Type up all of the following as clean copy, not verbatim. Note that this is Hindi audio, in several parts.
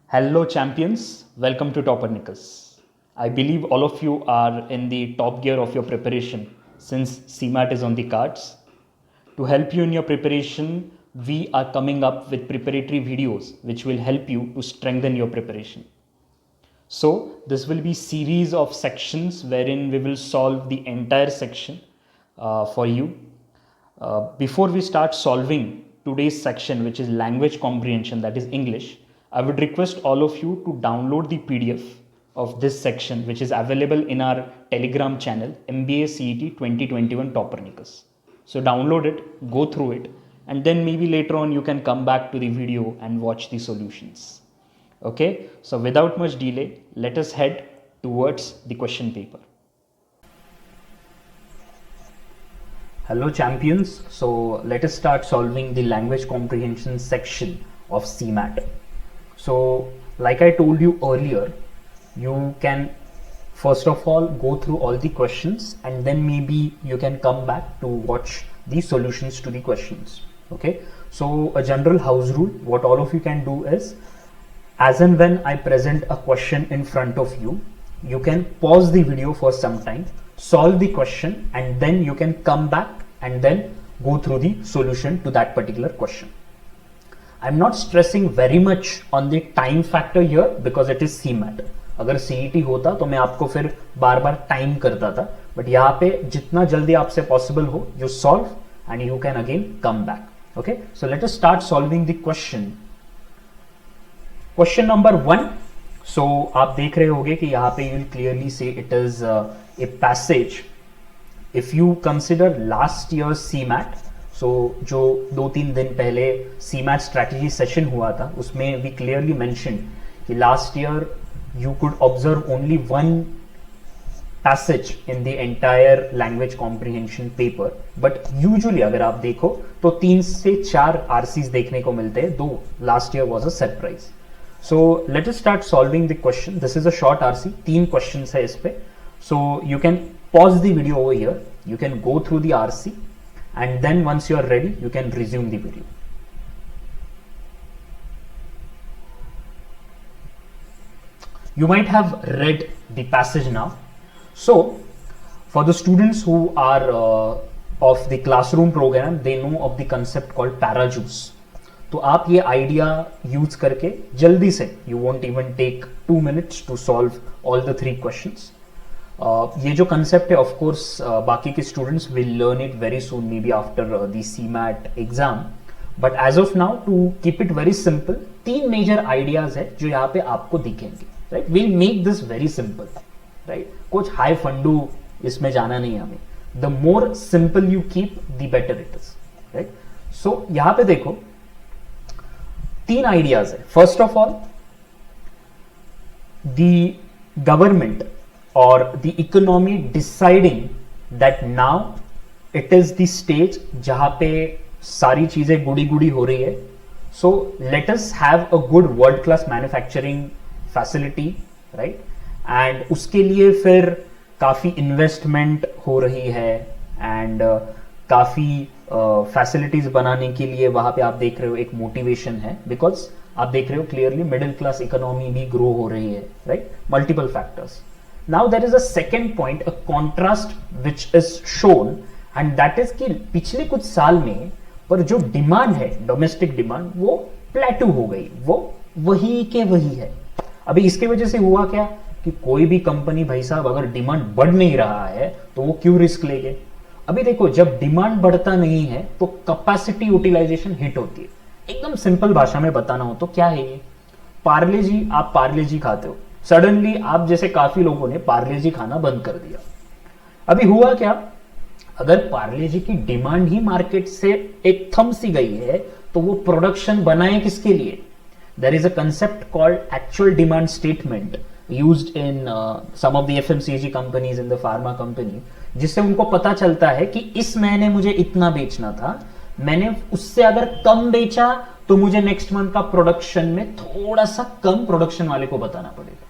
Hello, champions. Welcome to Toppernicus. I believe all of you are in the top gear of your preparation since CMAT is on the cards. To help you in your preparation, we are coming up with preparatory videos which will help you to strengthen your preparation. So, this will be series of sections wherein we will solve the entire section for you. Before we start solving today's section, which is language comprehension, that is English, I would request all of you to download the PDF of this section, which is available in our Telegram channel, MBA CET 2021 Toppernicus. So download it, go through it, and then maybe later on you can come back to the video and watch the solutions. Okay, so without much delay, let us head towards the question paper. Hello champions, so let us start solving the language comprehension section of CMAT. So like I told you earlier, you can first of all go through all the questions and then maybe you can come back to watch the solutions to the questions. Okay, so a general house rule, what all of you can do is, as and when I present a question in front of you, you can pause the video for some time, solve the question, and then you can come back and then go through the solution to that particular question. I'm not stressing very much on the time factor here because it is CMAT. अगर CET होता तो मैं आपको फिर बार बार टाइम करता था, बट यहाँ पे जितना जल्दी आपसे पॉसिबल हो, you solve and you can again come back. Okay, so let us start solving the question. Question number 1. So आप देख रहे होंगे कि यहाँ पे you will clearly say it is a passage. If you consider last year's CMAT, so जो 2-3 दिन पहले CMAT strategy session हुआ था, उसमें we clearly mentioned कि last year you could observe only one passage in the entire language comprehension paper, but usually अगर आप देखो तो 3 से 4 RCs देखने को मिलते हैं, though last year was a surprise. So let us start solving the question. This is a short RC, 3 questions है इस पे. So you can pause the video over here, you can go through the RC, and then once you are ready, you can resume the video. You might have read the passage now. So for the students who are of the classroom program, they know of the concept called parajuice. तो आप ये आइडिया यूज करके जल्दी से, you won't even take 2 minutes to solve all the 3 questions. ये जो कंसेप्ट है, ऑफ कोर्स बाकी के students will learn it very soon, maybe after the CMAT exam, but as of now to keep it very simple, 3 major ideas है जो यहाँ पे आपको दिखेंगे. Right, will make this very simple. Right, कुछ हाई फंडू इसमें जाना नहीं है हमें. The more simple you keep the better it is. Right, so यहाँ पे देखो 3 आइडियाज है. First of all, the government or the economy deciding that now it is the stage जहां पे सारी चीजें गुड़ी गुड़ी हो रही है. So let us have a good world class manufacturing facility, right? And उसके लिए फिर काफी इन्वेस्टमेंट हो रही है एंड काफी फैसिलिटीज बनाने के लिए वहां पे आप देख रहे हो एक मोटिवेशन है, बिकॉज आप देख रहे हो क्लियरली मिडिल क्लास इकोनॉमी भी ग्रो हो रही है. Right, multiple factors. Now there is a second point, a contrast which is shown, and that is कि पिछले कुछ साल में पर जो डिमांड है, डोमेस्टिक डिमांड, वो प्लेटू हो गई, वो वही के वही है. अभी इसके वजह से हुआ क्या कि कोई भी कंपनी, भाई साहब, अगर डिमांड बढ़ नहीं रहा है तो वो क्यों रिस्क लेगे. अभी देखो, जब डिमांड बढ़ता नहीं है तो कैपेसिटी यूटिलाइजेशन हिट होती है. एकदम सिंपल भाषा में बताना हो तो क्या है ये, पार्ले जी, आप पार्ले जी खाते हो, सडनली आप जैसे काफी लोगों ने पार्ले जी खाना बंद कर दिया. अभी हुआ क्या, अगर पार्ले जी की डिमांड ही मार्केट से एक थम सी गई है तो वो प्रोडक्शन बनाए किसके लिए. There is a concept called actual demand statement used in some of the FMCG companies, in the pharma company, जिससे उनको पता चलता है कि इस महीने मुझे इतना बेचना था, मैंने उससे अगर कम बेचा तो मुझे नेक्स्ट मंथ का प्रोडक्शन में थोड़ा सा कम प्रोडक्शन वाले को बताना पड़ेगा.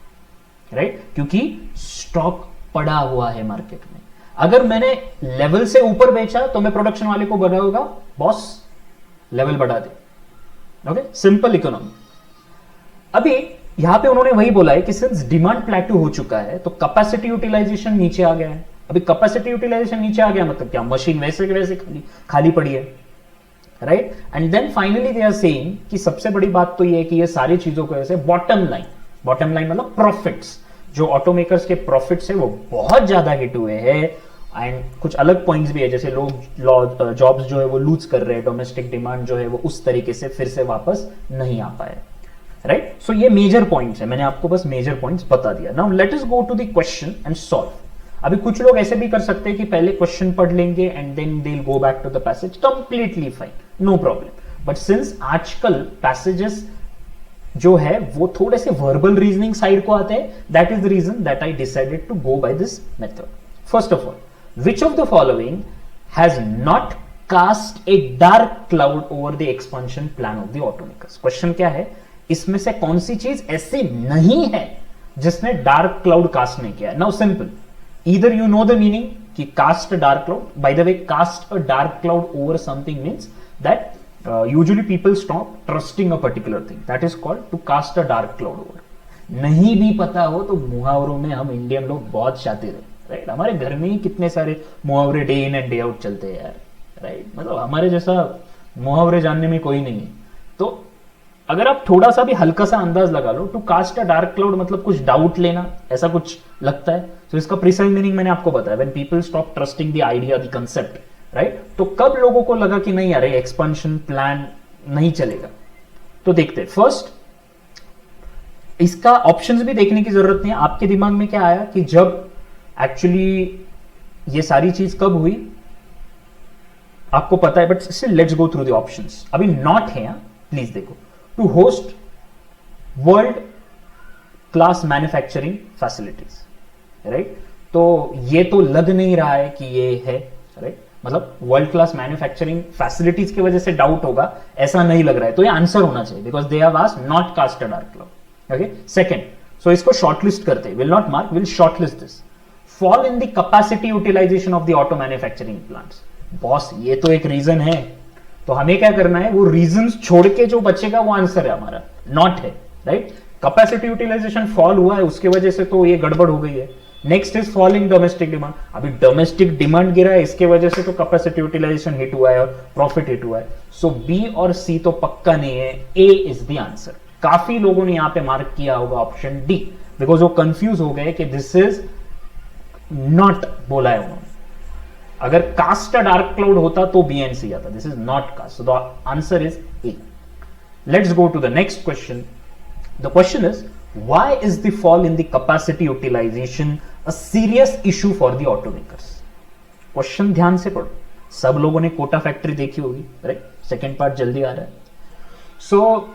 राइट, क्योंकि स्टॉक पड़ा हुआ है मार्केट में. अगर मैंने लेवल से ऊपर बेचा तो मैं प्रोडक्शन वाले को बताऊंगा, बॉस लेवल बढ़ा दे. Okay, simple economy. अभी यहां पे उन्होंने वही बोला है कि सिंस डिमांड प्लेटू हो चुका है तो कैपेसिटी यूटिलाइजेशन नीचे आ गया है। अभी कैपेसिटी यूटिलाइजेशन नीचे आ गया मतलब क्या, मशीन वैसे के वैसे खाली पड़ी है, right. And then finally they are saying कि सबसे बड़ी बात तो ये है कि ये सारी चीजों को ऐसे बॉटम लाइन मतलब प्रॉफिट्स, जो ऑटोमेकर्स के प्रॉफिट्स है वो बहुत ज्यादा हिट हुए हैं। एंड कुछ अलग पॉइंट्स भी है, जैसे लोग जॉब्स जो है वो लूज कर रहे हैं, डोमेस्टिक डिमांड जो है वो उस तरीके से फिर से वापस नहीं आ पाए, राइट। सो ये मेजर पॉइंट्स है, मैंने आपको बस मेजर पॉइंट्स बता दिया। Now let us go to the question and solve. अभी कुछ लोग ऐसे भी कर सकते हैं कि पहले क्वेश्चन पढ़ लेंगे and then they will go back to the passage, completely fine, no problem. But since आजकल पैसेजेस जो है वो थोड़े से वर्बल रीजनिंग साइड को आते हैं, that is the reason that I decided to go by this method. First of all, which of the following has not cast a dark cloud over the expansion plan of the automakers? Question क्या है, इसमें से कौन सी चीज ऐसी नहीं है जिसने डार्क क्लाउड कास्ट नहीं किया? Now simple, either you know the meaning कि cast a dark cloud, by the way cast a dark cloud over something means that usually people stop trusting a particular thing, that is called to cast a dark cloud over. नहीं भी पता हो तो मुहावरों में हम इंडियन लोग बहुत शातिर हैं, राइट। हमारे घर में ही कितने सारे मुहावरे day in and day out चलते हैं यार, राइट। मतलब हमारे जैसा मुहावरे जानने में कोई नहीं है। तो अगर आप थोड़ा सा भी हल्का सा अंदाज लगा लो, to cast a dark cloud मतलब कुछ डाउट लेना, ऐसा कुछ लगता है। तो इसका प्रिसाइज मीनिंग मैंने आपको बताया, when people stop trusting the idea, the concept, right. तो कब लोगों को लगा कि नहीं यार एक्सपेंशन प्लान नहीं चलेगा? तो देखते हैं। फर्स्ट, इसका ऑप्शंस भी देखने की जरूरत नहीं है, आपके दिमाग में क्या आया कि जब एक्चुअली ये सारी चीज कब हुई आपको पता है, but still let's go through the options. अभी नॉट है, प्लीज देखो, to host world class manufacturing facilities, right. तो ये तो लग नहीं रहा है कि ये है, राइट। मतलब वर्ल्ड क्लास मैन्युफैक्चरिंग फैसिलिटीज की वजह से डाउट होगा ऐसा नहीं लग रहा है, तो ये आंसर होना चाहिए because they have asked not cast a dark cloud. Okay, second, so इसको शॉर्टलिस्ट करते हैं, will not mark, will shortlist this. Fall in the capacity utilisation of the auto manufacturing plants. Boss ये तो एक रीजन है, तो हमें क्या करना है, वो रीजंस छोड़ के जो बचेगा वो आंसर है हमारा, नॉट है, राइट। कैपेसिटी यूटिलाइजेशन फॉल हुआ है, उसके वजह से तो ये गड़बड़ हो गई है। Next is falling domestic demand, अभी डोमेस्टिक डिमांड गिरा है, इसके वजह से तो कैपेसिटी यूटिलाइजेशन हिट हुआ है और प्रॉफिट हिट हुआ है। सो बी और सी तो पक्का नहीं है, ए इज द आंसर। काफी लोगों ने यहां पे मार्क किया होगा ऑप्शन डी, बिकॉज वो कंफ्यूज हो गए कि दिस इज नॉट बोला है उन्होंने। अगर कास्ट अ डार्क क्लाउड होता तो बी एंड सी आता, this is not cast, so the answer is A. Let's go to the next question. The question is, why is the fall in the capacity utilisation a serious issue for the automakers? Question ध्यान से पढ़ो, सब लोगों ने कोटा फैक्ट्री देखी होगी, राइट। सेकेंड पार्ट जल्दी आ रहा है। सो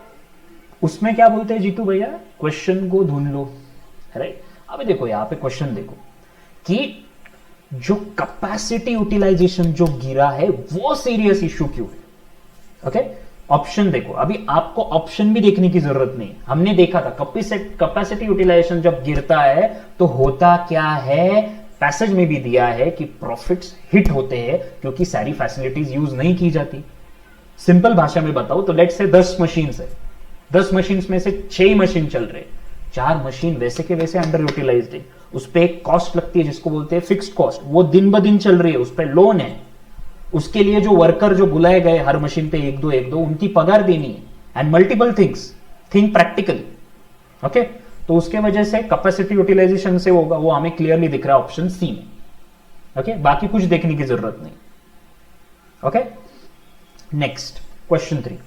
उसमें क्या बोलते हैं जीतू भैया, क्वेश्चन को ढूंढ लो, राइट। अभी देखो यहां पे क्वेश्चन देखो कि जो कैपेसिटी यूटिलाइजेशन जो गिरा है वो सीरियस इशू क्यों है? ओके, ऑप्शन देखो, अभी आपको ऑप्शन भी देखने की जरूरत नहीं, हमने देखा था कैपेसिटी यूटिलाइजेशन जब गिरता है तो होता क्या है, पैसेज में भी दिया है कि प्रॉफिट्स हिट होते हैं क्योंकि सारी फैसिलिटीज यूज नहीं की जाती। सिंपल भाषा में बताओ तो लेट्स से 10 मशीन है, 10 मशीन में से 6 मशीन चल रहे, 4 मशीन वैसे के वैसे अंडर यूटिलाइज्ड है, उस पर एक कॉस्ट लगती है जिसको बोलते हैं फिक्स्ड कॉस्ट, वो दिन ब दिन चल रही है, उस पर लोन है, उसके लिए जो वर्कर जो बुलाए गए हर मशीन पे एक दो उनकी पगार देनी है, and multiple things, think practically. Okay, तो उसके वजह से कैपेसिटी यूटिलाइजेशन से होगा, वो हमें क्लियरली दिख रहा है ऑप्शन सी में। ओके, बाकी कुछ देखने की जरूरत नहीं। Okay, next question 3,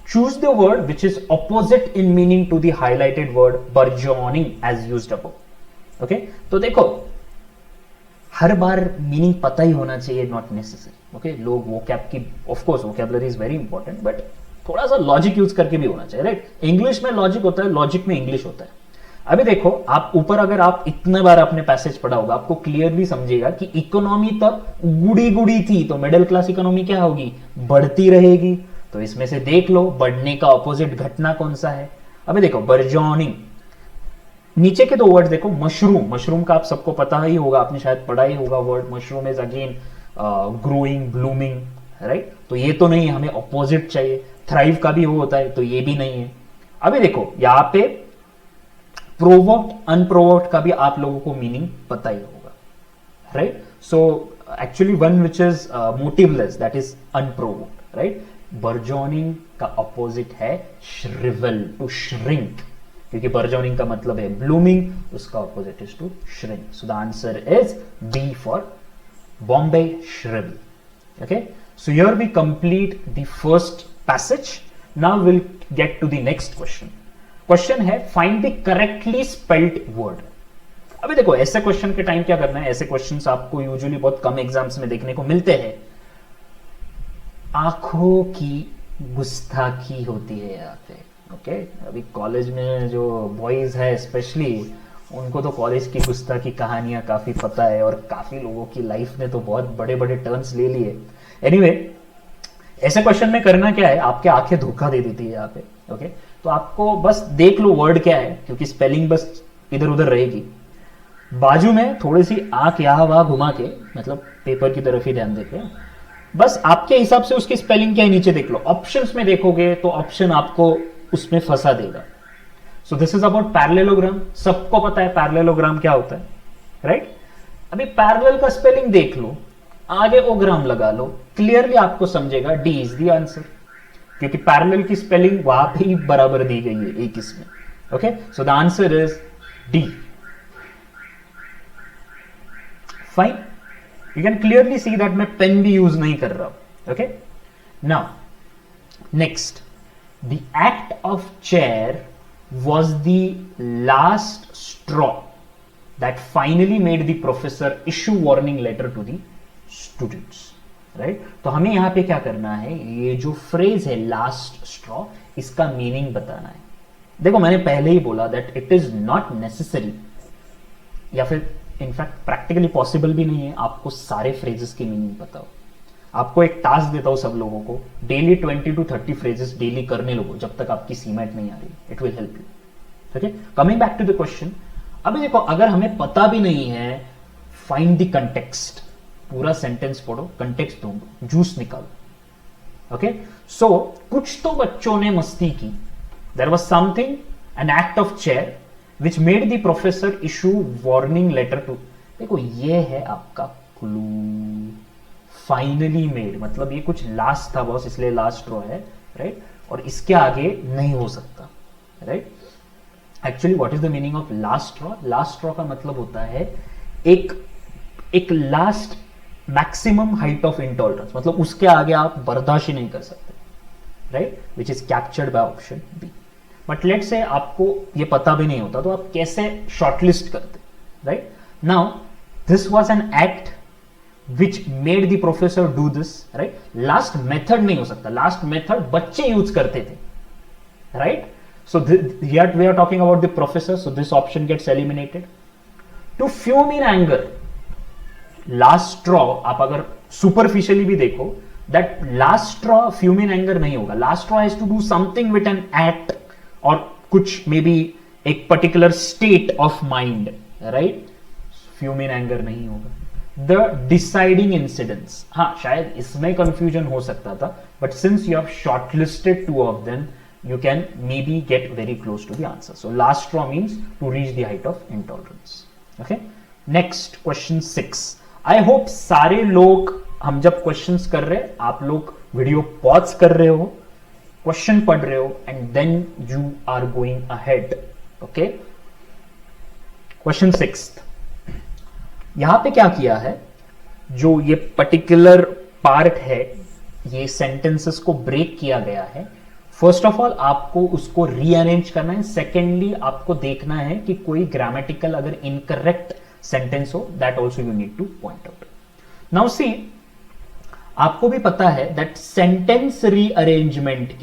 choose the word which is opposite in meaning to the highlighted word burgeoning as used above. Okay, तो देखो हर बार मीनिंग पता ही होना चाहिए, नॉट नेसेसरी। ओके, लोग वोकैब की, of course vocabulary is very important, but थोड़ा सा लॉजिक यूज करके भी होना चाहिए, राइट। इंग्लिश में लॉजिक होता है, लॉजिक में इंग्लिश होता है। अभी देखो आप ऊपर अगर आप इतने बार अपने पैसेज पढ़ा होगा आपको क्लियरली समझेगा कि इकोनॉमी तब गुड़ी गुड़ी थी, तो मिडिल क्लास इकोनॉमी क्या होगी, बढ़ती रहेगी। तो इसमें से देख लो बढ़ने का ऑपोजिट घटना कौन सा है। अभी देखो बर्जॉनिंग, नीचे के 2 वर्ड देखो, मशरूम, मशरूम का आप सबको पता ही होगा, आपने शायद पढ़ा ही होगा word, mushroom is again growing, blooming, right. तो ये तो नहीं, हमें ऑपोजिट चाहिए। थ्राइव का भी वो होता है, तो ये भी नहीं है। अभी देखो यहाँ पे प्रोवोक्ड अनप्रोवोक्ड का भी आप लोगों को मीनिंग पता ही होगा, right? So actually one which is motiveless, that is unprovoked, right? Burgeoning का ऑपोजिट है श्रिवल, टू श्रिंक, क्योंकि बर्जोनिंग का मतलब है ब्लूमिंग, उसका opposite is to shrink. So the answer is B for Bombay shrivel. Okay, so here we complete the first passage. Now we'll get to the next question. Question है find the correctly spelled word. अभी देखो ऐसे क्वेश्चन के टाइम क्या करना है, ऐसे क्वेश्चंस आपको यूजुअली बहुत कम एग्जाम्स में देखने को मिलते हैं. आंखों की गुस्ताखी होती है यहाँ पे. ओके, अभी कॉलेज में जो बॉयज है स्पेशली, उनको तो कॉलेज की गुस्ताखी कहानियां काफी पता है, और काफी लोगों की लाइफ में तो बहुत बड़े बड़े टर्न्स ले लिए. एनीवे, ऐसे क्वेश्चन में करना क्या है, आपके आंखें धोखा दे देती है यहाँ पे. ओके, तो आपको बस देख लो वर्ड क्या है, क्योंकि स्पेलिंग बस इधर उधर रहेगी. बाजू में थोड़ी सी आंख यहाँ वहां घुमा के, मतलब पेपर की तरफ ही ध्यान देते हैं, बस आपके हिसाब से उसकी स्पेलिंग क्या है नीचे देख लो. ऑप्शंस में देखोगे तो ऑप्शन आपको उसमें फंसा देगा. सो दिस इज अबाउट पैरेललोग्राम. सबको पता है पैरेललोग्राम क्या होता है, राइट? अभी पैरेलल का स्पेलिंग देख लो, आगे ओग्राम लगा लो, क्लियरली आपको समझेगा डी इज द आंसर, क्योंकि पैरेलल की स्पेलिंग वहां पे ही बराबर दी गई है एक इसमें. Okay, so the answer is D. Fine, you can clearly see that मैं पेन भी यूज नहीं कर रहा हूं. Okay, now next, the act of chair was the last straw that finally made the professor issue warning letter to the students, right? तो हमें यहां पे क्या करना है, ये जो फ्रेज है लास्ट स्ट्रॉ, इसका मीनिंग बताना है. देखो मैंने पहले ही बोला that it is not necessary, या फिर इनफैक्ट प्रैक्टिकली पॉसिबल भी नहीं है आपको सारे फ्रेजेस के मीनिंग पता हो. आपको एक टास्क देता हूं सब लोगों को, डेली 20 to 30 फ्रेजेस डेली करने लोगो जब तक आपकी सीमेट नहीं आ रही. It will help you. Okay, coming back to the question. अभी देखो, अगर हमें पता भी नहीं है, फाइंड द कंटेक्स्ट. पूरा सेंटेंस पढ़ो, कंटेक्स्ट ढूंढो, जूस निकालो. ओके, सो कुछ तो बच्चों ने मस्ती की. There was something, an act of chair which made the professor issue warning letter to. देखो ये है आपका क्लू. फाइनली मेड मतलब ये कुछ लास्ट था बॉस, इसलिए लास्ट स्ट्रॉ है, राइट? और इसके आगे नहीं हो सकता, right? Actually what is the meaning of last straw? Last straw का मतलब होता है एक last maximum height of intolerance, मतलब उसके आगे आप बर्दाश्त ही नहीं कर सकते, right? Which is captured by option B. But let's say आपको ये पता भी नहीं होता, तो आप कैसे शॉर्टलिस्ट करते, right? Now this was an act which made the professor do this, right? Last method नहीं हो सकता, last method बच्चे यूज करते थे, right? So here we are talking about the professor, so this option gets eliminated. To fume in anger, last straw, आप अगर superficially भी देखो, that last straw fume in anger नहीं होगा. Last straw has to do something with an act और कुछ maybe एक particular state of mind, right? Fume in anger नहीं होगा. द डिसाइडिंग इंसिडेंट्स, हाँ शायद इसमें कंफ्यूजन हो सकता था, but since you have shortlisted two of them, you can maybe get very close to the answer. So last straw means to reach the height of intolerance. Okay, next question 6. I hope सारे लोग, हम जब questions कर रहे हैं, आप लोग वीडियो पॉज कर रहे हो, क्वेश्चन पढ़ रहे हो, and then you are going ahead. Okay, question 6. यहां पे क्या किया है, जो ये पर्टिकुलर पार्ट है, ये सेंटेंसेस को ब्रेक किया गया है. फर्स्ट ऑफ ऑल आपको उसको रीअरेंज करना है. सेकेंडली आपको देखना है कि कोई ग्रामेटिकल अगर इनकरेक्ट सेंटेंस हो, that also you need to point out. Now see, आपको भी पता है दैट सेंटेंस रीअरेंजमेंट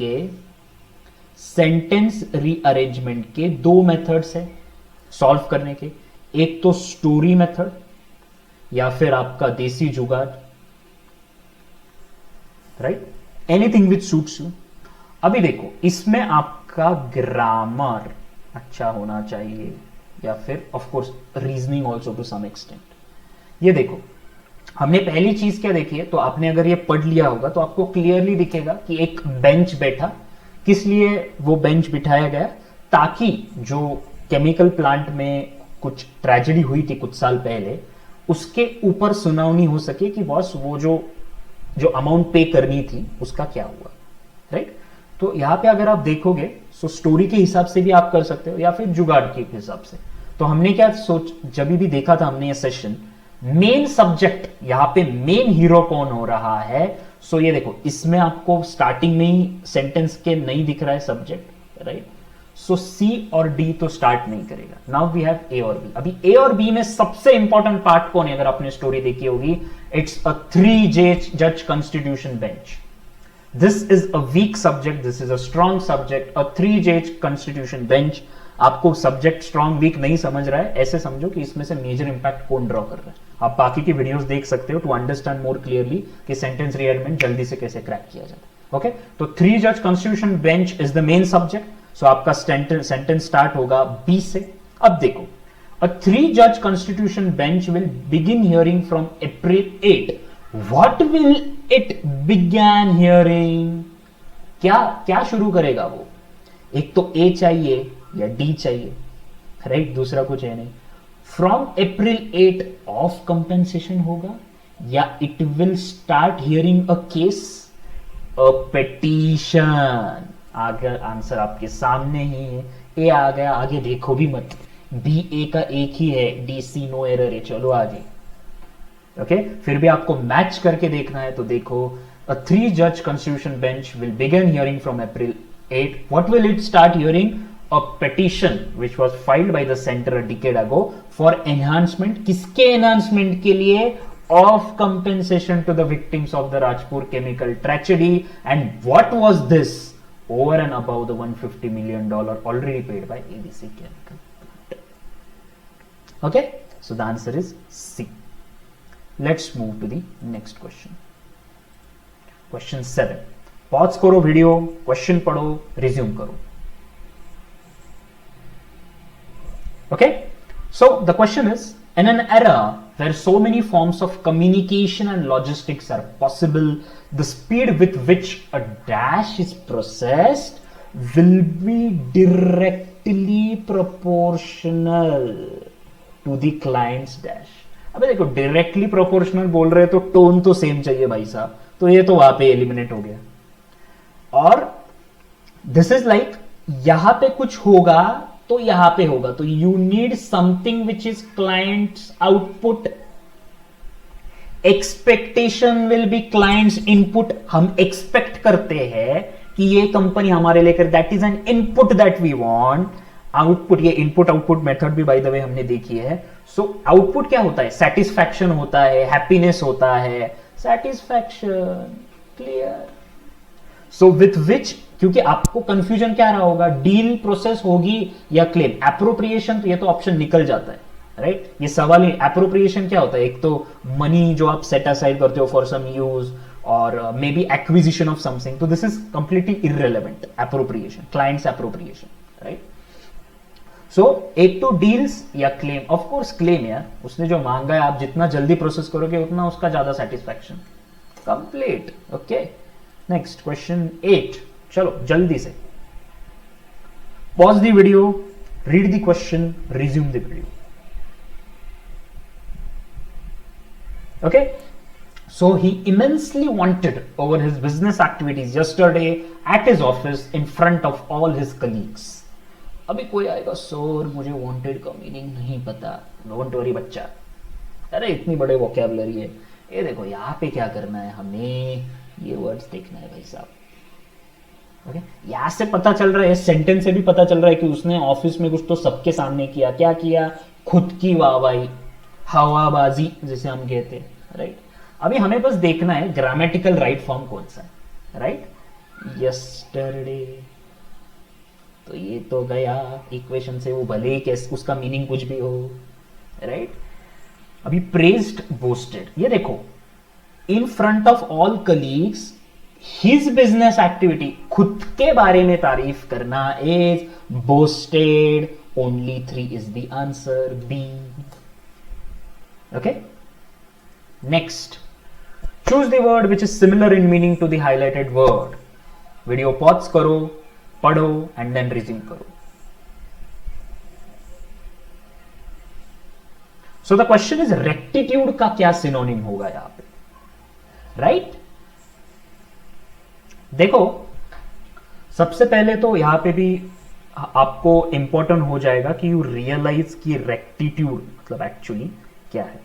के दो मेथड्स है सॉल्व करने के. एक तो स्टोरी मेथड या फिर आपका देसी जुगाड़, right? Anything which suits you. अभी देखो, इसमें आपका ग्रामर अच्छा होना चाहिए, या फिर of course reasoning also to some extent. ये देखो, हमने पहली चीज क्या देखी है, तो आपने अगर ये पढ़ लिया होगा तो आपको क्लियरली दिखेगा कि एक बेंच बैठा. किस लिए वो बेंच बिठाया गया? ताकि जो केमिकल प्लांट में कुछ ट्रेजेडी हुई थी कुछ साल पहले, उसके ऊपर सुनावनी हो सके कि बॉस वो जो अमाउंट पे करनी थी उसका क्या हुआ, राइट। तो यहां पे अगर आप देखोगे सो स्टोरी के हिसाब से भी आप कर सकते हो या फिर जुगाड़ के हिसाब से। तो हमने क्या जब भी देखा था हमने ये सेशन, मेन सब्जेक्ट यहां पे मेन हीरो कौन हो रहा है। सो ये देखो इसमें आपको स्टार्टिंग में ही सेंटेंस के नहीं दिख रहा है सब्जेक्ट, राइट। सो सी और डी तो स्टार्ट नहीं करेगा। नाउ वी हैव ए और बी। अभी ए और बी में सबसे इंपॉर्टेंट पार्ट कौन है, अगर आपने स्टोरी देखी होगी, इट्स अ 3 जज constitution bench. This is a weak subject, this is a strong subject, a 3 judge constitution bench। आपको सब्जेक्ट स्ट्रॉन्ग वीक नहीं समझ रहा है, ऐसे समझो कि इसमें से मेजर इंपैक्ट कौन ड्रॉ कर रहा है। आप बाकी की वीडियोस देख सकते हो टू अंडरस्टैंड मोर क्लियरली कि सेंटेंस रीअरेंजमेंट जल्दी से कैसे क्रैक किया जाता है। ओके, तो 3 जज constitution bench is the main subject. So आपका सेंटेंस स्टार्ट होगा बी से। अब देखो, a 3 judge constitution bench will begin hearing from April 8। What will it begin hearing? क्या शुरू करेगा वो? एक तो ए चाहिए या डी चाहिए, राइट, दूसरा कुछ है नहीं। फ्रॉम April 8 ऑफ कंपेंसेशन होगा या it will start hearing a case, a petition. आगे आंसर आपके सामने ही है, ए आ गया, आगे देखो भी मत। बी ए का एक ही है, डी सी नो एरर है। चलो आगे, ओके फिर भी आपको मैच करके देखना है तो देखो, a 3 judge constitution bench will begin hearing from April 8। What will it start hearing? A petition which was filed by the center a decade ago for enhancement। किसके enhancement के लिए? Of compensation to the victims of the Rajpur chemical tragedy। And what was this? Over and above the $150 million already paid by ABC Chemical। Okay, so the answer is C। Let's move to the next question। Question 7। Pause करो वीडियो, क्वेश्चन पढ़ो, रिज्यूम करो। Okay, so the question is, in an era where so many forms of communication and logistics are possible, the speed with which a dash is processed will be directly proportional to the client's dash। अबे देखो, डायरेक्टली प्रोपोर्शनल बोल रहे तो टोन तो सेम चाहिए भाई साहब, तो ये तो वहां पे एलिमिनेट हो गया। और दिस इज लाइक यहां पे कुछ होगा तो यहां पे होगा, तो you need something which is clients output, expectation will be clients input. हम एक्सपेक्ट करते हैं कि ये कंपनी हमारे लेकर, that is an input that we want. Output, ये इनपुट आउटपुट मेथड भी बाय द वे हमने देखी है। सो आउटपुट क्या होता है? सेटिस्फैक्शन होता है, हैप्पीनेस होता है, satisfaction, clear. So with which, क्योंकि आपको कंफ्यूजन क्या रहा होगा, डील प्रोसेस होगी या क्लेम। एप्रोप्रिएशन, तो ये तो ऑप्शन निकल जाता है, राइट। ये सवाल ही, एप्रोप्रिएशन क्या होता है? एक तो मनी जो आप सेट असाइड करते हो फॉर सम यूज, और maybe acquisition of something, तो this is completely irrelevant. Appropriation, clients appropriation, right. So एक तो डील्स या क्लेम। ऑफ कोर्स क्लेम, यार उसने जो मांगा है, आप जितना जल्दी प्रोसेस करोगे उतना उसका ज्यादा satisfaction. Complete, okay. Next question 8। चलो जल्दी से pause the video, read the question, resume the video. Okay, so he immensely wanted over his business activities yesterday at his office in front of all his colleagues। अभी कोई आएगा, सर मुझे वांटेड का मीनिंग नहीं पता। डोंट वरी बच्चा, अरे इतनी बड़े वोकैबुलरी है। ये देखो यहाँ पे क्या करना है, हमें ये वर्ड्स देखना है भाई साहब। ओके, यहाँ से पता चल रहा है, सेंटेंस से भी पता चल रहा है कि उसने ऑफिस में कुछ तो सबके सामने किया। क्या किया? खुद की वाहवाही, हवाबाजी जिसे हम कहते हैं, राइट। अभी हमें बस देखना है ग्रामेटिकल राइट फॉर्म कौन सा है, राइट। यस्टरडे, तो ये तो गया इक्वेशन से, वो भले ही उसका मीनिंग कुछ भी हो, राइट। अभी प्रेज्ड, बोस्टेड, ये देखो, in front of all colleagues, his business activity, खुद के बारे में तारीफ करना, is boasted. Only 3 is the answer, B. Okay, next, choose the word which is similar in meaning to the highlighted word। Video pause करो, पढ़ो एंड देन रिज्यूम करो। सो द क्वेश्चन इज रेक्टिट्यूड का क्या सिनोनिम होगा यहां पे, राइट? देखो सबसे पहले तो यहां पे भी आपको इंपॉर्टेंट हो जाएगा कि यू रियलाइज कि रेक्टिट्यूड मतलब एक्चुअली क्या है।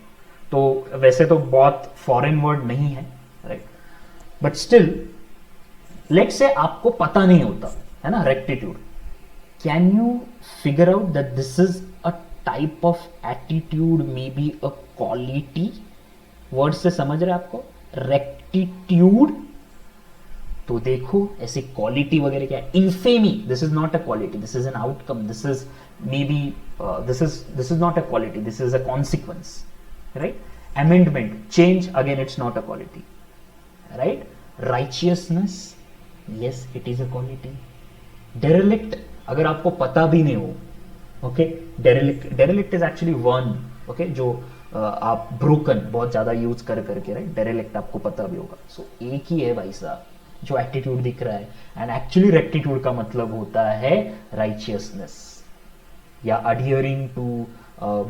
तो वैसे तो बहुत फॉरेन वर्ड नहीं है, right, but still let's say आपको पता नहीं होता है ना rectitude, can you figure out that this is a type of attitude, may be a quality? Word से समझ रहे आपको रेक्टिट्यूड? तो देखो ऐसी क्वालिटी वगैरह क्या है? Infamy, this is not a quality, this is an outcome, this is maybe this is not a quality, this is a consequence, right? Amendment, change, again it's not a quality, right? Righteousness, yes it is a quality. Derelict, अगर आपको पता भी नहीं हो, okay, derelict is actually one, okay, जो आप ब्रोकन बहुत ज्यादा यूज कर करके, राइट, डेरेलिक्ट आपको पता भी होगा। सो एक ही है भाई साहब जो एटीट्यूड दिख रहा है, एंड एक्चुअली रेक्टिट्यूड का मतलब होता है राइचियसनेस या adhering to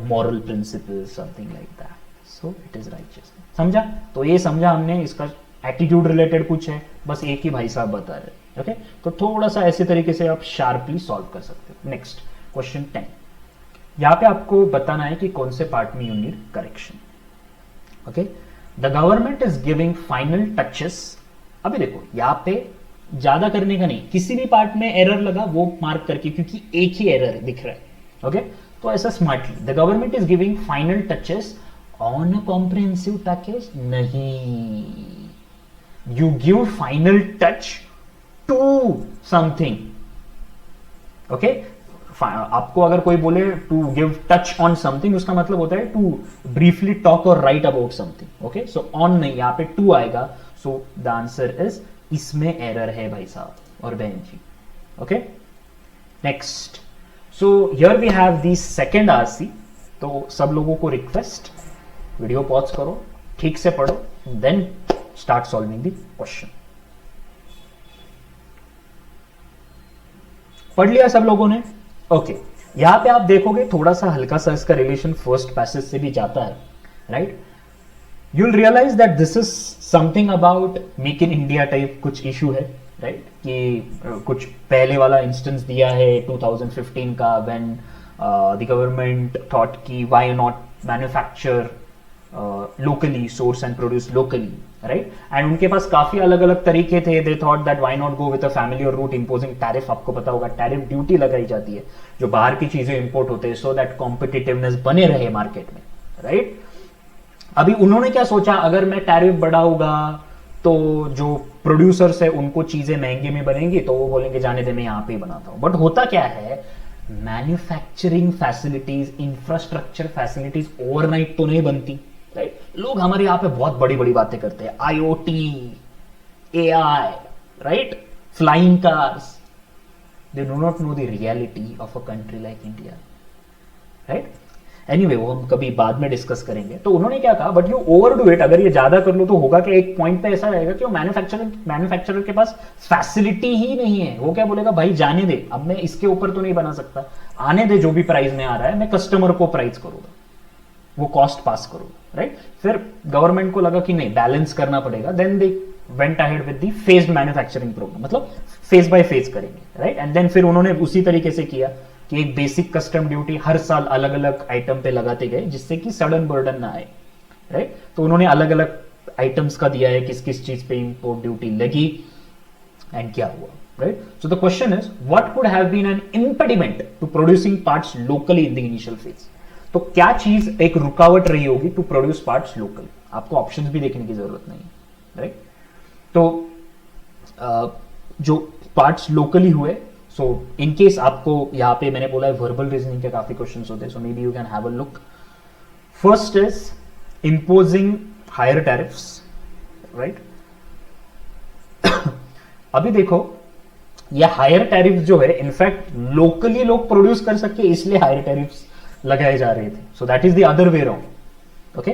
moral principles, something like that. So it is righteousness. समझा? तो ये समझा हमने, इसका एटीट्यूड रिलेटेड कुछ है, बस एक ही भाई साहब बता रहे, ओके? तो थोड़ा सा ऐसे तरीके से आप शार्पली सॉल्व कर सकते हो। नेक्स्ट क्वेश्चन 10, यहां पे आपको बताना है कि कौन से पार्ट में you need correction, okay? The government is giving final touches. अभी देखो यहां पे ज्यादा करने का नहीं, किसी भी पार्ट में एरर लगा वो मार्क करके, क्योंकि एक ही एरर दिख रहा है, ओके? तो ऐसा smartly, the government is giving final touches on a comprehensive package. नहीं, you give final touch to something, okay? आपको अगर कोई बोले to give touch on something, उसका मतलब होता है टू ब्रीफली टॉक और write about something, okay? So on नहीं, यहां पे टू आएगा। सो द आंसर इज, इसमें एरर है भाई साहब और बहन जी, okay? Next, so here we have the second RC. तो सब लोगों को रिक्वेस्ट, वीडियो पॉज करो, ठीक से पढ़ो, then start solving the question. पढ़ लिया सब लोगों ने? ओके, यहां पे आप देखोगे थोड़ा सा हल्का सा इसका रिलेशन फर्स्ट पैसेज से भी जाता है, right? You will realize that this is something about make in India type कुछ इशू है, राइट? कि कुछ पहले वाला इंस्टेंस दिया है 2015 का, व्हेन द गवर्नमेंट थॉट कि why not manufacture locally, source and produce locally, right? And उनके पास काफी अलग अलग तरीके थे। they thought that why not go with a familiar route, imposing tariff। आपको पता होगा टैरिफ ड्यूटी लगाई जाती है जो बाहर की चीजें इंपोर्ट होते हैं, so that competitiveness बने रहे मार्केट में, राइट? अभी उन्होंने क्या सोचा, अगर मैं टैरिफ बढ़ाऊंगा तो जो प्रोड्यूसर्स है उनको चीजें महंगे में बनेंगी, तो वो बोलेंगे जाने दे मैं यहां पे ही बनाता हूं। बट होता क्या है, manufacturing facilities, infrastructure facilities overnight तो नहीं बनती, राइट? लोग हमारे यहां पे बहुत बड़ी बड़ी बातें करते हैं, IoT, AI, right, flying cars. They do not know the reality of a country like India, right? Anyway, वो हम कभी बाद में डिस्कस करेंगे। तो उन्होंने क्या कहा, बट यू ओवरडू इट, अगर ये ज्यादा कर लो तो होगा कि एक पॉइंट पे ऐसा रहेगा कि वो मैन्युफैक्चरर के पास फैसिलिटी ही नहीं है। वो क्या बोलेगा, भाई जाने दे, अब मैं इसके ऊपर तो नहीं बना सकता, आने दे जो भी प्राइस में आ रहा है, मैं कस्टमर को प्राइस करूंगा, वो कॉस्ट पास करूंगा, राइट? फिर गवर्नमेंट को लगा कि नहीं, बैलेंस करना पड़ेगा, then they went ahead with the phased manufacturing program, मतलब फेज बाय फेज करेंगे, राइट? एंड देन फिर उन्होंने उसी तरीके से किया कि एक बेसिक कस्टम ड्यूटी हर साल अलग अलग आइटम पे लगाते गए, जिससे कि सडन बर्डन ना आए, राइट? तो उन्होंने अलग अलग आइटम्स का दिया है किस किस चीज पे इंपोर्ट ड्यूटी लगी एंड क्या हुआ, right? So the question is, what could have been an impediment to producing parts locally in the initial phase? तो क्या चीज एक रुकावट रही होगी टू प्रोड्यूस पार्ट्स लोकली? आपको ऑप्शंस भी देखने की जरूरत नहीं है, राइट? तो जो पार्ट्स लोकली हुए, सो इन केस आपको यहां पे मैंने बोला है वर्बल रीजनिंग के काफी क्वेश्चंस होते हैं, so maybe you can have a look. First is imposing higher tariffs, right? अभी देखो ये हायर टैरिफ जो है, इनफैक्ट लोकली लोग प्रोड्यूस कर सके इसलिए हायर टैरिफ्स लगाए जा रहे थे। So that is the other way round, okay?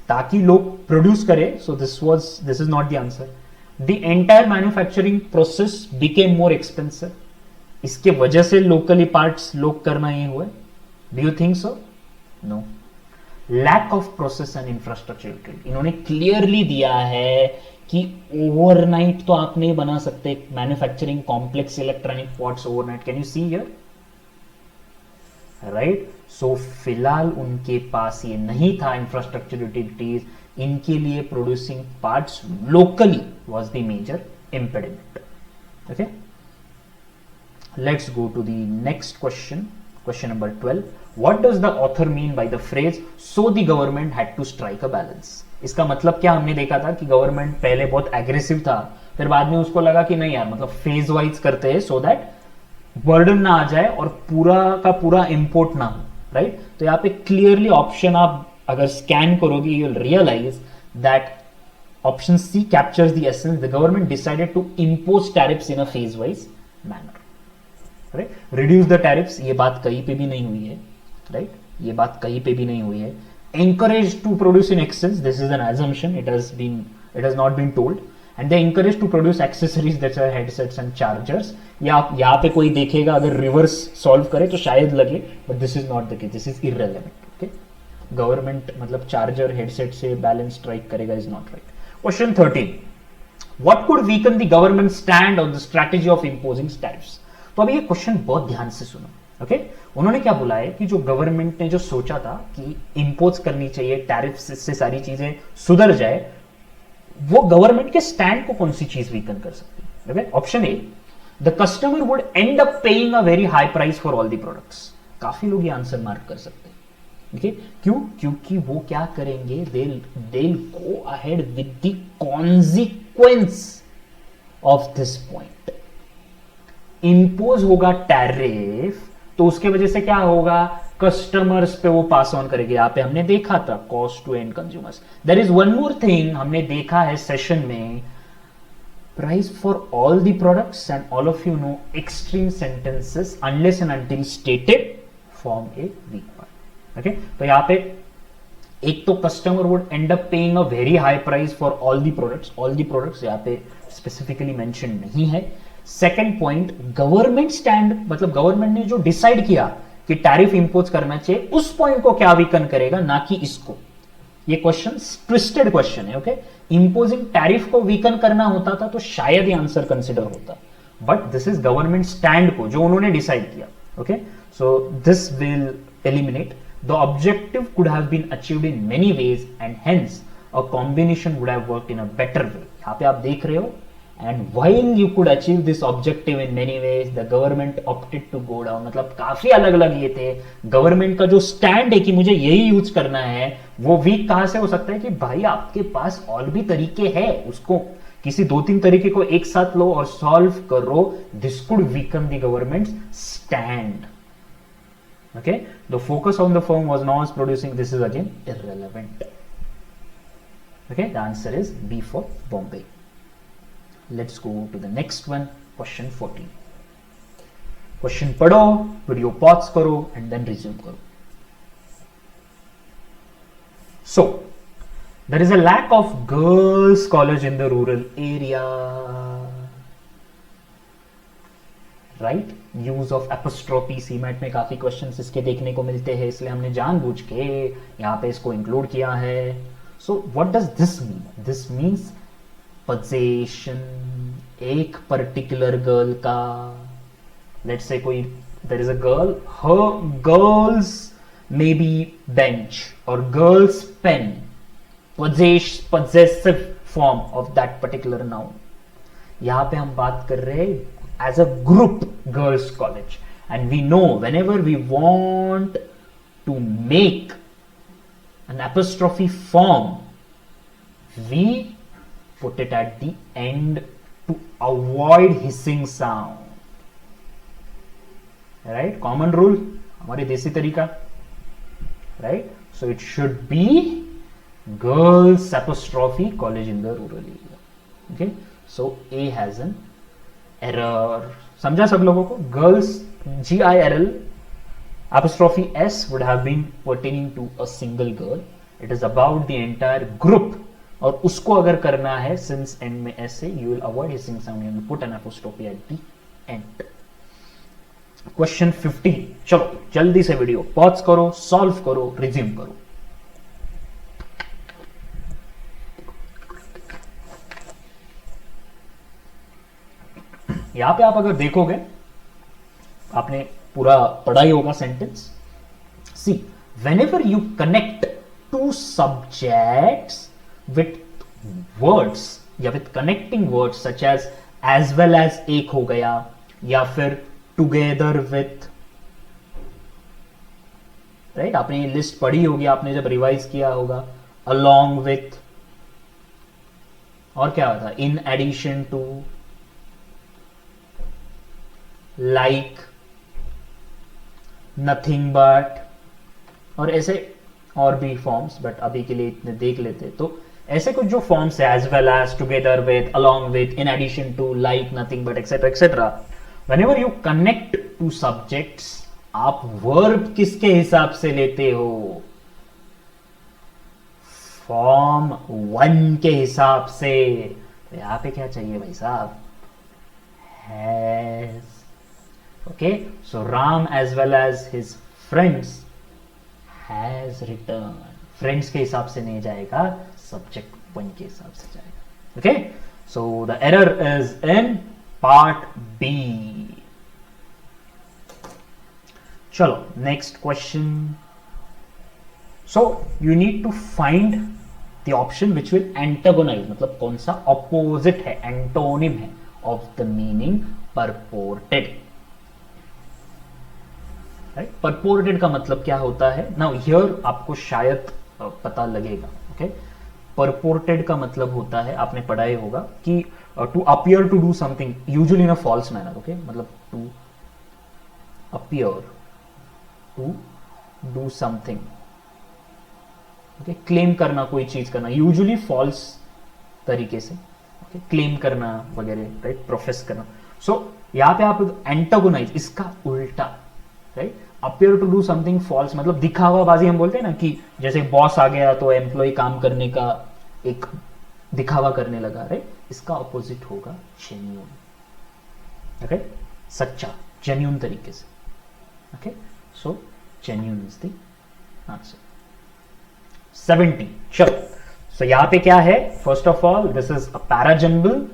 ताकि लोग प्रोड्यूस करें। So this is not the answer. The entire manufacturing process became more expensive, इसके वजह से लोकली पार्ट्स लोग करना ही हुए। Do you think so? No. Lack of process and infrastructure, इन्होंने क्लियरली दिया है कि ओवरनाइट तो आप नहीं बना सकते manufacturing complex electronic parts overnight. Can you see here, right? सो फिलहाल उनके पास ये नहीं था इंफ्रास्ट्रक्चर यूटिलिटीज, इनके लिए producing parts locally was the major impediment. Okay, let's go to the next question. Question number 12. What does the author mean by the phrase so the government had to strike a balance? इसका मतलब क्या? हमने देखा था कि गवर्नमेंट पहले बहुत एग्रेसिव था, फिर बाद में उसको लगा कि नहीं यार, मतलब फेज वाइज करते हैं सो दैट बर्डन ना आ जाए और पूरा का पूरा इंपोर्ट ना हो, राइट? तो यहाँ पे क्लियरली ऑप्शन आप अगर स्कैन करोगे you will realize that option C captures the essence. The government decided to impose tariffs in a phase wise manner, right? Reduce the tariffs, ये बात कहीं पे भी नहीं हुई है, right? ये बात कहीं पे भी नहीं हुई है. Encouraged to produce in excess, this is an assumption, it has not been told. And they encouraged to produce accessories that are headsets and chargers. या यहाँ पे कोई देखेगा अगर रिवर्स सॉल्व करे तो शायद लगे, but this is not the case, this is irrelevant, okay? Government मतलब चार्जर हेडसेट से बैलेंस स्ट्राइक करेगा is not right. Question 13. What could weaken the government stand on the strategy of imposing tariffs? तो अभी ये क्वेश्चन बहुत ध्यान से सुनो, ओके? उन्होंने क्या बोला है कि जो गवर्नमेंट ने जो सोचा था कि इंपोज करनी चाहिए टैरिफ्स, इससे सारी चीजें सुधर जाए, वो गवर्नमेंट के स्टैंड को कौन सी चीज वीकन कर सकती है? Okay, option A, the customer would end up paying a very high price for all the products. काफी लोग ये आंसर मार्क कर सकते हैं. Okay? क्यों? क्योंकि वो क्या करेंगे, they'll go ahead with the consequence of this point. Impose होगा टैरिफ, तो उसके वजह से क्या होगा, कस्टमर्स पे वो पास ऑन करेंगे. यहाँ पे हमने देखा था cost to end consumers. There is one more thing हमने देखा है सेशन में, price for all the products and all of you know extreme sentences unless and until stated form a week. Okay, तो यहाँ पे एक तो customer would end up paying a very high price for all the products यहाँ पे स्पेसिफिकली मेंशन नहीं है. सेकंड पॉइंट, गवर्नमेंट स्टैंड, मतलब गवर्नमेंट ने जो डिसाइड किया कि टैरिफ इंपोज करना चाहिए, उस पॉइंट को क्या वीकन करेगा, ना कि इसको. ये क्वेश्चन ट्विस्टेड क्वेश्चन है. ओके, इंपोजिंग टैरिफ को वीकन करना होता था तो शायद ये आंसर कंसिडर होता, but this is government stand को जो उन्होंने डिसाइड किया. Okay, so this will eliminate. The objective could have been achieved in many ways and hence a combination would have worked in a better way. यहाँ पे आप देख रहे हो, and while you could achieve this objective in many ways, the government opted to go down. मतलब काफी अलग अलग ये थे. गवर्नमेंट का जो स्टैंड है कि मुझे यही यूज करना है, वो वीक कहां से हो सकता है कि भाई आपके पास और भी तरीके हैं, उसको किसी 2-3 तरीके को एक साथ लो और सॉल्व करो. This could weaken the government stand. Okay, the focus on the firm was not producing. This is again irrelevant. Okay, the answer is B for Bombay. Let's go to the next one. Question 14. Question पढ़ो, video pause करो and then resume करो. So, there is a lack of girls' college in the rural area. Right, use of apostrophe CMAT में काफी क्वेश्चंस इसके देखने को मिलते हैं, इसलिए हमने जानबूझ के यहाँ पे इसको इंक्लूड किया है. So what does this mean? This means position एक पर्टिकुलर गर्ल का. लेट्स से कोई there is a girl, her girls maybe bench और girls pen, possessive form of that particular noun. यहाँ पे हम बात कर रहे हैं as a group girls college, and we know whenever we want to make an apostrophe form we put it at the end to avoid hissing sound, right? Common rule, हमारे देसी तरीका, right? So it should be girls apostrophe college in the rural area. Okay, so A has an error. समझा सब लोगों को? Girls GIRL apostrophe S would have been pertaining to a single girl. It is about the entire group. और उसको अगर करना है since end में S है, you will avoid hissing sound and put an apostrophe at the end. Question 15. चलो जल्दी से वीडियो पॉज करो, सॉल्व करो, रिज्यूम करो. यहां पे आप अगर देखोगे, आपने पूरा पढ़ा ही होगा sentence. See, whenever you connect two subjects with words या with connecting words such as well as एक हो गया, या फिर together with, राइट आपने ये लिस्ट पढ़ी होगी, आपने जब रिवाइज किया होगा, along with, और क्या होता है, in addition to, like, nothing but, और ऐसे और भी फॉर्म्स, बट अभी के लिए इतने देख लेते। तो ऐसे कुछ जो फॉर्म्स है, as well as, together with, along with, in addition to, like, nothing but, etcetera etcetera, whenever you connect two subjects, आप वर्ब किसके हिसाब से लेते हो? फॉर्म 1 के हिसाब से। तो यहां पे क्या चाहिए भाई साहब? Has. Okay, so Ram as well as his friends has return. Friends के हिसाब से नहीं जाएगा, सब्जेक्ट 1 के हिसाब से जाएगा। Okay, so the error is in part B. चलो next question. So you need to find the option which will antagonise, मतलब कौन सा ऑपोजिट है, एंटोनिम है of the meaning purported. Right, purported का मतलब क्या होता है? नाउ हियर आपको शायद पता लगेगा। ओके, परपोर्टेड का मतलब होता है, आपने पढ़ा ही होगा कि to appear to do something usually in a false manner. Okay, मतलब to appear to do something, okay, claim करना, कोई चीज करना, यूजुअली फॉल्स तरीके से, ओके, क्लेम करना वगैरह, राइट, प्रोफेस करना। सो यहां पे आप एंटागोनाइज, इसका उल्टा, right, appear to do something false मतलब दिखावाबाजी हम बोलते हैं ना, कि जैसे बॉस आ गया तो एम्प्लॉय काम करने का एक दिखावा करने लगा, राइट, इसका ऑपोजिट होगा जेन्यून। ओके, सच्चा, जेन्यून तरीके से। Okay, so genuine is the answer. 70। चलो, सो यहां पे क्या है? First of all this is a parajumble,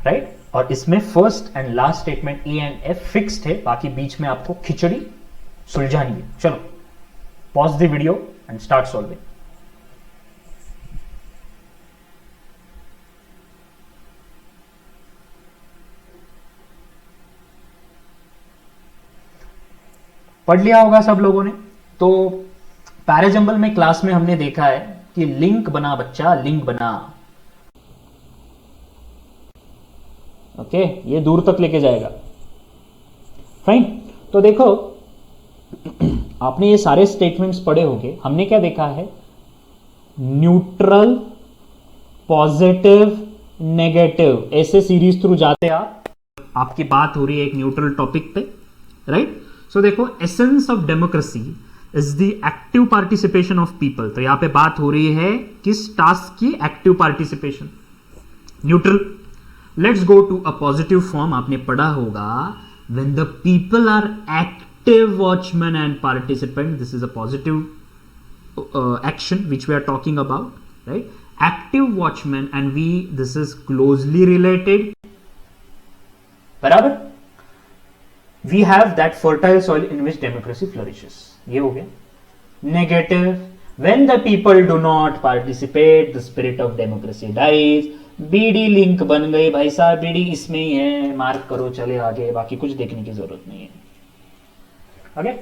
right, और इसमें first and last statement A and F fixed है, बाकी बीच में आपको खिचड़ी सुलझानी है। चलो, pause the video and start solving. पढ़ लिया होगा सब लोगों ने। तो पैराजंबल में क्लास में हमने देखा है कि लिंक बना बच्चा, लिंक बना। ओके, ये दूर तक लेके जाएगा। फाइन, तो देखो आपने ये सारे स्टेटमेंट्स पढ़े होंगे। हमने क्या देखा है? न्यूट्रल, पॉजिटिव, नेगेटिव, ऐसे सीरीज थ्रू जाते आप, आपकी बात हो रही है एक न्यूट्रल टॉपिक पे, राइट। सो देखो, essence of democracy is the active participation of people. तो यहां पे बात हो रही है किस टास्क की? Active participation, neutral. Let's go to a positive form. आपने पढ़ा होगा when the people are active watchmen and participant, this is a positive action which we are talking about, right? Active watchmen, and this is closely related, बराबर। we have that fertile soil in which democracy flourishes, ये हो गया। Negative, when the people do not participate, the spirit of democracy dies। बीडी लिंक बन गई भाई साहब, बीडी इसमें ही है, मार्क करो, चले आगे, बाकी कुछ देखने की जरूरत नहीं है। Okay,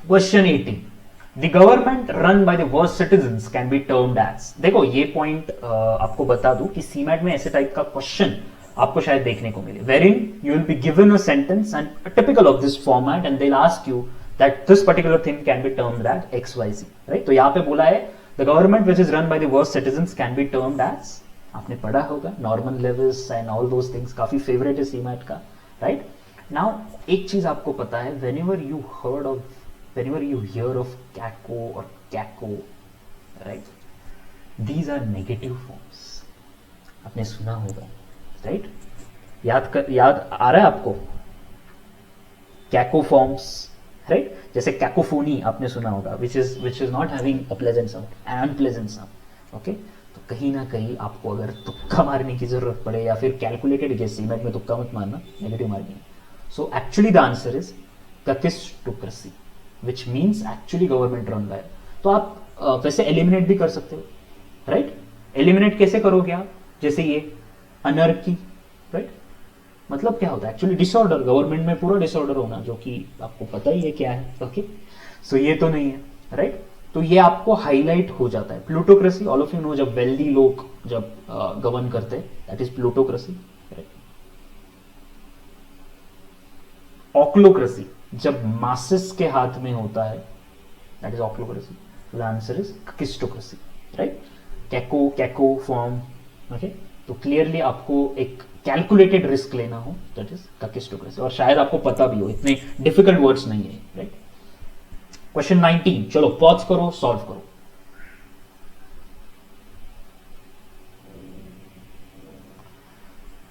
question 18, the government run by the worst citizens can be termed as. देखो ये पॉइंट आपको बता दूं कि सीमैट में ऐसे टाइप का क्वेश्चन आपको शायद देखने को मिले, wherein you will be given a sentence and typical of this format and they will ask you that this particular thing can be termed as XYZ, right. तो यहां पे बोला है the government which is run by the worst citizens can be termed as, आपने पढ़ा होगा Norman Lewis and all those things, काफी फेवरेट है सीमैट का, राइट। नाउ एक चीज आपको पता है, whenever you here of caco और caco, right, these are negative forms, आपने सुना होगा, राइट। याद आ रहा है आपको? कैको फॉर्म्स, राइट, जैसे कैकोफोनी आपने सुना होगा, which is not having a pleasant sound, an unpleasant sound, okay। तो कहीं ना कहीं आपको अगर तुक्का मारने की जरूरत पड़े या फिर कैलकुलेटेड गेस, सीमेट में तुक्का मत मारना, negative marking. So actually the answer is kakistocracy, which means actually government run by. तो आप वैसे एलिमिनेट भी कर सकते हो, राइट? एलिमिनेट कैसे करोगे आप? जैसे ये अनर्की, राइट? मतलब क्या होता है एक्चुअली? डिसऑर्डर, गवर्नमेंट में पूरा डिसऑर्डर होना, जो कि आपको पता ही है क्या है। ओके, सो ये तो नहीं है, राइट? तो ये आपको हाईलाइट हो जाता है। Plutocracy, all of you know, जब वेल्दी लोग जब गवर्न करते हैं, that is plutocracy, right? Ochlocracy, जब मासेस के हाथ में होता है, that is ochlocracy. The answer is kakistocracy, right? Caco form, okay? तो क्लियरली आपको एक कैलकुलेटेड रिस्क लेना हो, दैट इज ककिस्टोक्रेसी, और शायद आपको पता भी हो, इतने डिफिकल्ट वर्ड्स नहीं है, राइट? क्वेश्चन 19, चलो पॉज करो, सॉल्व करो।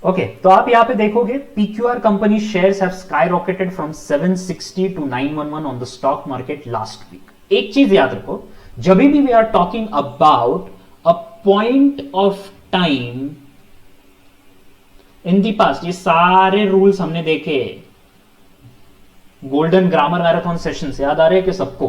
ओके, तो आप यहां पे देखोगे PQR company shares have skyrocketed from 760 to 911 on the stock market last week. एक चीज याद रखो, जब भी we are talking about a point of time in the past, ये सारे रूल्स हमने देखे। गोल्डन ग्रामर मैराथन सेशंस याद आ रहे हैं कि सबको?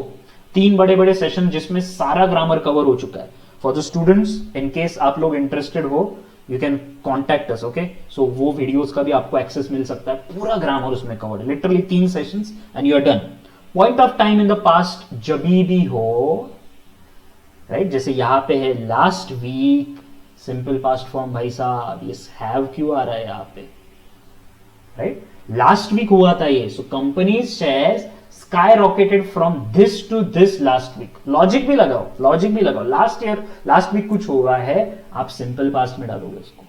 3 बड़े बड़े सेशन जिसमें सारा ग्रामर कवर हो चुका है। For the students, in case आप लोग इंटरेस्टेड हो, you can contact us, okay? So वो वीडियोस का भी आपको एक्सेस मिल सकता है, पूरा ग्रामर उसमें कवर्ड है, literally 3 sessions and you are done. Point of time in the past जब भी हो, राइट? जैसे यहां पे है last week, simple past form भाई साहब, ये हैव क्यों आ रहा है यहां पे, राइट? लास्ट वीक हुआ था ये। So company shares skyrocketed from this to this last week. Logic भी लगाओ, लॉजिक भी लगाओ। लास्ट ईयर, लास्ट वीक कुछ हुआ है, आप सिंपल पास्ट में डालोगे उसको,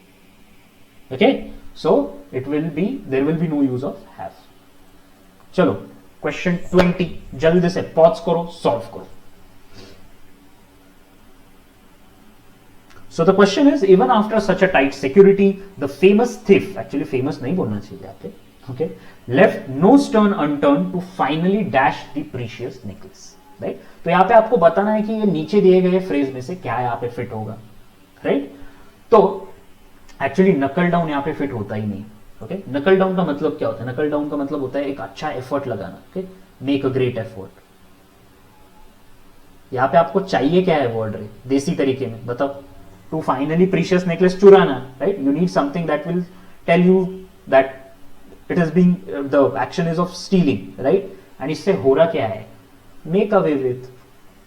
okay? So it will be, there will be no use of have. चलो क्वेश्चन 20, जल्दी से पॉज करो, सॉल्व करो। So the question is, even after such a tight security, the famous thief, actually famous नहीं बोलना चाहिए आपके, okay, left no stone unturned to finally dash the precious necklace, right? तो यहाँ पे आपको बताना है कि ये नीचे दिए गए फ्रेज में से क्या यहाँ पे फिट होगा, राइट? तो एक्चुअली नकल डाउन यहाँ पे फिट होता ही नहीं, ओके? नकल डाउन का मतलब क्या होता है? नकल डाउन का मतलब होता है एक अच्छा एफर्ट लगाना, okay? Make a great effort. यहाँ पे आपको चाहिए क्या है वर्ड रे, देसी तरीके में बताओ? टू फाइनली प्रीशियस नेकलेस चुराना, right? You need something that will tell you that it is being, the action is of stealing, right? And इससे हो रहा क्या है? Make away with,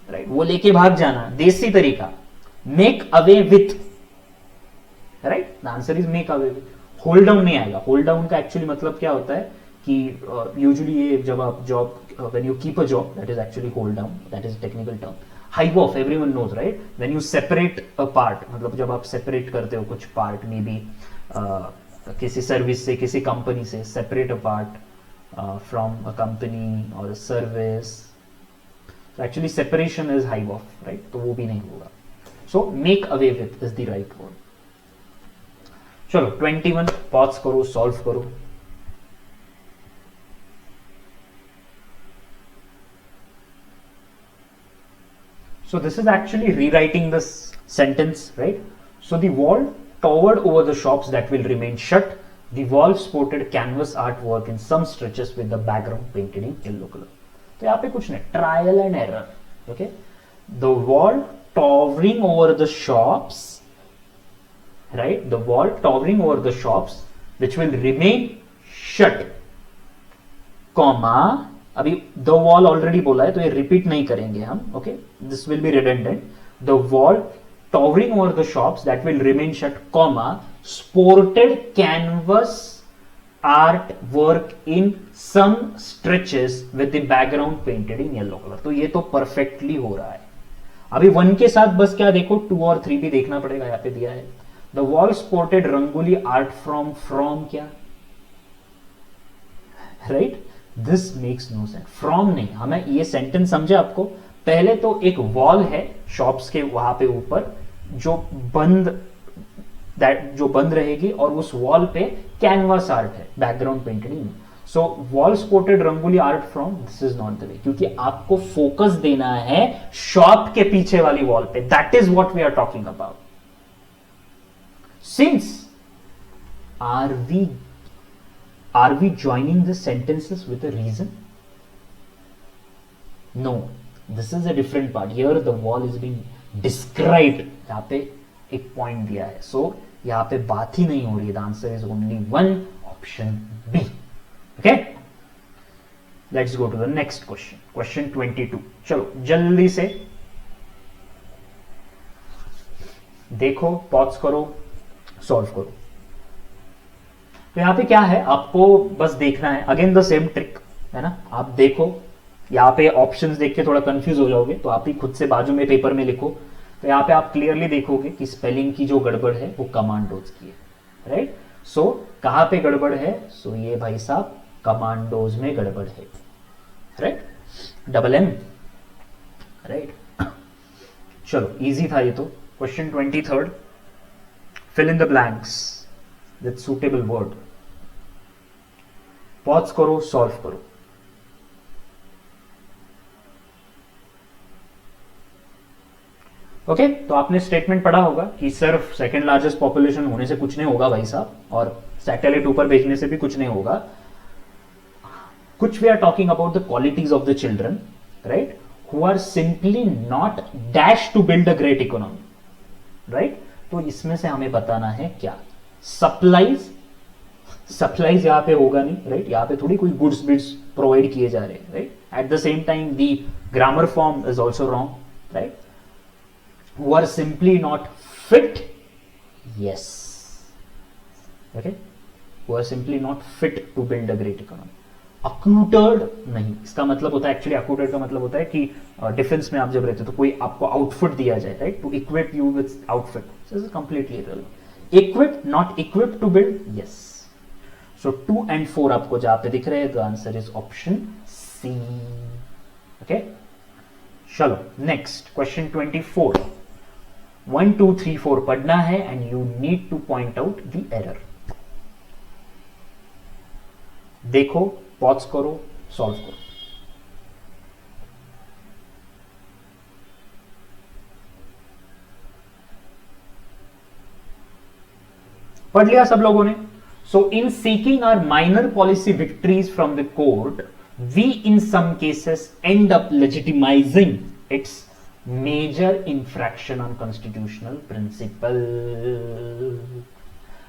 right? वो लेके भाग जाना, देसी तरीका, make away with, right? The answer is make away with. Hold down नहीं आएगा। होल्ड डाउन का एक्चुअली मतलब क्या होता है कि यूजुअली ये जब आप job, when you keep a job, that is actually hold down, that is technical term. Hive off, everyone knows, right? When you separate a part, मतलब जब आप सेपरेट करते हो कुछ पार्ट, मे बी किसी सर्विस से, किसी कंपनी से, separate a part from a company और service, actually separation is hive off, right? तो वो भी नहीं होगा। So make away with is the right word. चलो 21, पॉज करो, सॉल्व करो। So this is actually rewriting this sentence, right? So the wall towered over the shops that will remain shut. The wall sported canvas artwork in some stretches with the background painted in yellow color. तो यहाँ पे कुछ नहीं, trial and error, okay? The wall towering over the shops, right? The wall towering over the shops which will remain shut, comma, अभी द वॉल ऑलरेडी बोला है तो ये रिपीट नहीं करेंगे हम, okay? This will be redundant. The wall towering over the shops that will remain shut, comma, sported canvas art work in some stretches with the background painted in yellow colour. तो ये तो परफेक्टली हो रहा है। अभी 1 के साथ बस क्या देखो, 2 और 3 भी देखना पड़ेगा, यहाँ पे दिया है। The wall sported rangoli art from क्या, right? This makes no sense. From नहीं, हमें ये सेंटेंस समझे आपको? पहले तो एक वॉल है शॉप्स के वहां पे ऊपर जो बंद रहेगी, और उस वॉल पे कैनवास आर्ट है, background painted in. So wall sported rangoli art from, this is not the way, क्योंकि आपको फोकस देना है शॉप के पीछे वाली वॉल पे। That is what we are talking about, Since are we joining the sentences with a reason? No, this is a different part. Here the wall is being described. यहाँ पे एक पॉइंट दिया है, so यहाँ पे बात ही नहीं हो रही है. The answer is only one, option B. Okay, let's go to the next question. Question 22. चलो जल्दी से देखो, पॉज करो, सॉल्व करो. तो यहां पे क्या है, आपको बस देखना है. अगेन द सेम ट्रिक है ना. आप देखो, यहाँ पे ऑप्शंस देख के थोड़ा कंफ्यूज हो जाओगे, तो आप ही खुद से बाजू में पेपर में लिखो. तो यहाँ पे आप क्लियरली देखोगे कि स्पेलिंग की जो गड़बड़ है वो कमांडोज की है. राइट, सो कहां पे गड़बड़ है? सो ये भाई साहब कमांडोज में गड़बड़ है. Right, double M. राइट, चलो इजी था ये तो. Question 23, fill in the blanks with suitable word. Pause करो, सॉल्व करो. ओके, तो आपने स्टेटमेंट पढ़ा होगा कि सिर्फ सेकंड लार्जेस्ट पॉपुलेशन होने से कुछ नहीं होगा भाई साहब, और सैटेलाइट ऊपर भेजने से भी कुछ नहीं होगा. कुछ we are talking about the qualities of the children, right, who are simply not dash to build a great economy. Right, तो इसमें से हमें बताना है क्या? सप्लाईज यहां पे होगा नहीं. राइट, यहां पे थोड़ी कोई गुड्स बिड्स प्रोवाइड किए जा रहे हैं. Right, at the same time the grammar form is also wrong. Right, who are simply not fit, yes, okay, who are simply not fit to build a great economy. Accoutred नहीं, इसका मतलब होता है एक्चुअली, accoutred का मतलब होता है कि डिफेंस में आप जब रहते हो तो कोई आपको आउटफिट दिया जाए. Right, to equip you with outfit. This is completely irrelevant. Equip, not equip to build, yes. So 2 and 4 आपको जहां पे दिख रहे हैं, the answer is option C. Okay, चलो नेक्स्ट क्वेश्चन 24. 1 2 3 4 पढ़ना है and you need to point out the error. देखो, पॉज करो, सॉल्व करो. पढ़ लिया सब लोगों ने? So in seeking are minor policy victories from the court, we in some cases end up legitimising its major infraction on constitutional principle.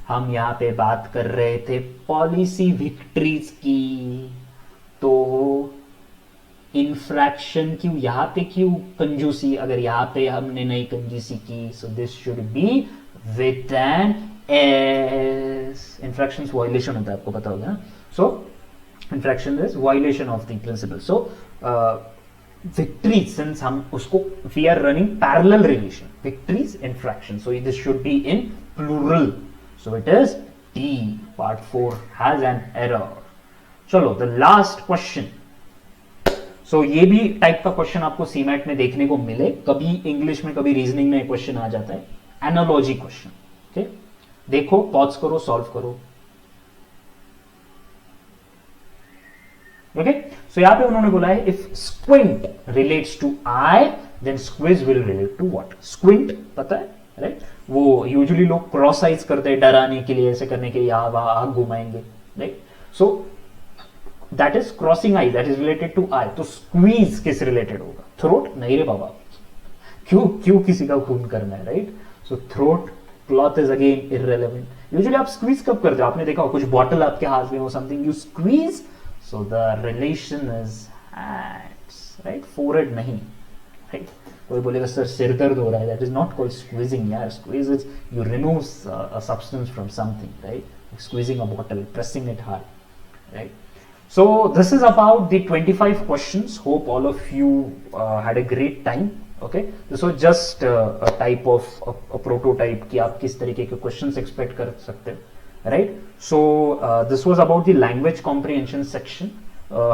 हम यहां पे बात कर रहे थे पॉलिसी विक्ट्रीज की, तो इंफ्रैक्शन क्यों यहां पे, क्यों कंजूसी? अगर यहां पे हमने नहीं कंजूसी की, so this should be with an S. Infraction violation होता है, आपको पता होगा ना. So infraction is violation of the principle. So victories, since हम उसको we are running parallel relation, victories infraction, so this should be in plural, so it is D. Part 4 has an error. चलो the last question. so ये भी टाइप का क्वेश्चन आपको सीमेट में देखने को मिले, कभी इंग्लिश में कभी रीजनिंग में क्वेश्चन आ जाता है. Analogy question. ओके, देखो, पॉज करो, सॉल्व करो. ओके, सो यहां पे उन्होंने बोला है if squint relates to eye then squeeze will relate to what? Squint पता है, राइट? वो यूजुअली लोग क्रॉस आइज करते हैं डराने के लिए, ऐसे करने के लिए यहां वहां आंख घुमाएंगे. Right, so that is crossing eye, that is related to eye. तो स्क्वीज किस रिलेटेड होगा? थ्रोट नहीं रे बाबा, क्यों क्यों किसी का खून करना है? Right, so throat cloth is again irrelevant. Usually आप स्क्वीज कब करते हो? आपने देखा हो कुछ बॉटल आपके हाथ में हो, something you squeeze, so the relation is hands, right? Forehead नहीं, right? कोई बोलेगा सर सिर दर्द हो रहा है, that is not called squeezing यार. Squeeze is you remove a substance from something, right? Squeezing a bottle, pressing it hard, right? So this is about the 25 questions. Hope all of you had a great time. Okay, this was just a type of a prototype कि आप किस तरीके के questions expect कर सकते हो. Right, so this was about the language comprehension section.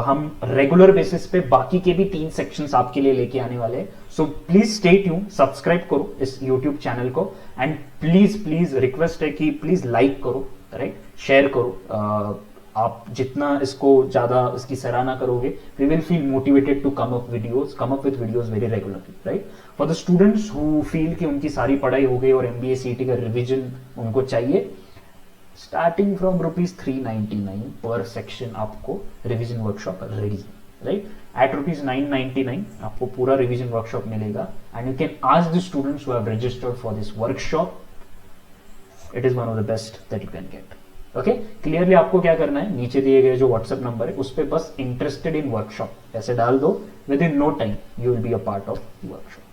हम रेगुलर बेसिस पे बाकी के भी 3 सेक्शंस आपके लिए लेके आने वाले हैं. So please stay tune, subscribe करो इस यूट्यूब चैनल को, एंड प्लीज रिक्वेस्ट है कि प्लीज लाइक करो, राइट, शेयर करो. आप जितना इसको ज़्यादा इसकी सराहना करोगे, we will feel motivated to come up with videos very regularly, right? For the students who feel कि उनकी सारी पढ़ाई हो गई और MBA CET का रिविजन उनको चाहिए, स्टार्टिंग फ्रॉम ₹399 पर सेक्शन आपको revision workshop ready, right? At ₹999 आपको पूरा रिविजन वर्कशॉप मिलेगा, and you can ask the students who have registered for this workshop. It is one of the best that you can get. Okay, clearly आपको क्या करना है, नीचे दिए गए जो व्हाट्सएप नंबर है उस पर बस इंटरेस्टेड इन वर्कशॉप ऐसे डाल दो. Within no time you will be a part of workshop.